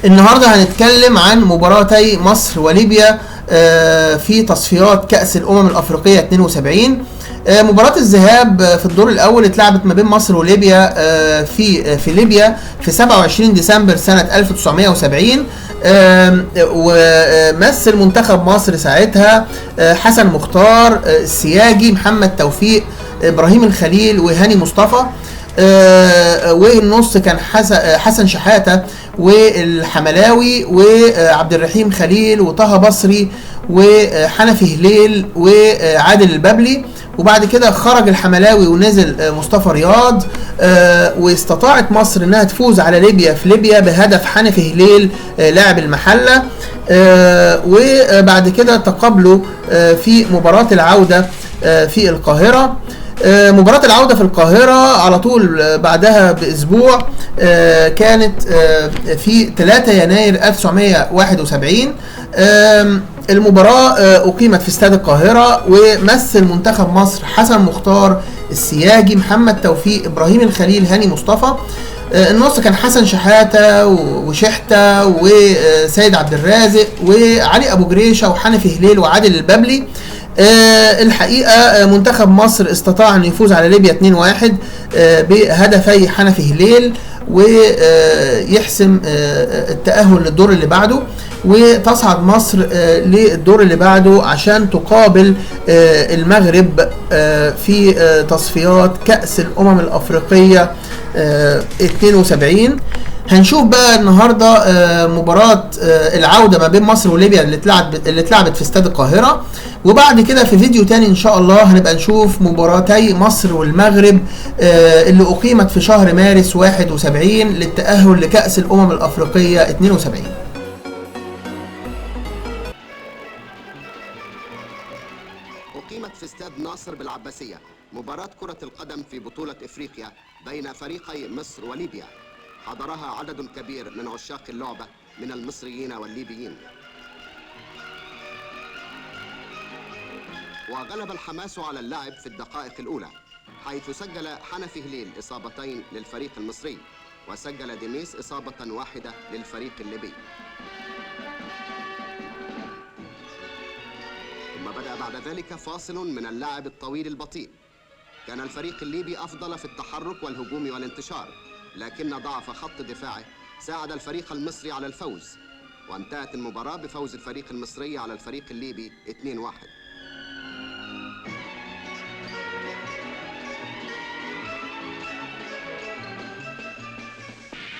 النهارده هنتكلم عن مباراتي مصر وليبيا في تصفيات كأس الأمم الأفريقية 72. مباراة الذهاب في الدور الأول اتلعبت ما بين مصر وليبيا في ليبيا في 27 ديسمبر سنة 1970. ومثل منتخب مصر ساعتها حسن مختار، السياجي، محمد توفيق، إبراهيم الخليل، وهاني مصطفى. والنص كان حسن شحاتة والحملاوي وعبد الرحيم خليل وطه بصري وحنفي هليل وعادل البابلي. وبعد كده خرج الحملاوي ونزل مصطفى رياض. واستطاعت مصر انها تفوز على ليبيا في ليبيا بهدف حنفي هليل لاعب المحلة. وبعد كده تقابلوا في مباراة العودة في القاهرة. مباراة العودة في القاهرة على طول بعدها بأسبوع كانت في 3 يناير 1971. المباراة أقيمت في استاد القاهرة، ومثل منتخب مصر حسن مختار، السياجي، محمد توفيق، إبراهيم الخليل، هاني مصطفى. النص كان حسن شحاتة وشحتة وسيد عبد الرازق وعلي أبو جريشة وحنفي هليل وعادل البابلي. الحقيقة منتخب مصر استطاع أن يفوز على ليبيا 2-1 بهدفي حنفي هليل ويحسم التأهل للدور اللي بعده، وتصعد مصر للدور اللي بعده عشان تقابل المغرب في تصفيات كأس الأمم الأفريقية 72. هنشوف بقى النهارده مباراة العودة ما بين مصر وليبيا اللي اتلعبت في استاد القاهرة، وبعد كده في فيديو تاني ان شاء الله هنبقى نشوف مباراتي مصر والمغرب اللي اقيمت في شهر مارس 71 للتأهل لكأس الأمم الأفريقية 72. أقيمت في استاد ناصر بالعباسية مباراة كرة القدم في بطولة إفريقيا بين فريقي مصر وليبيا. حضرها عدد كبير من عشاق اللعبة من المصريين والليبيين، وغلب الحماس على اللعب في الدقائق الأولى، حيث سجل حنفي هليل إصابتين للفريق المصري، وسجل ديميس إصابة واحدة للفريق الليبي. ثم بدأ بعد ذلك فاصل من اللعب الطويل البطيء. كان الفريق الليبي أفضل في التحرك والهجوم والانتشار، لكن ضعف خط دفاعه ساعد الفريق المصري على الفوز، وانتهت المباراة بفوز الفريق المصري على الفريق الليبي 2-1.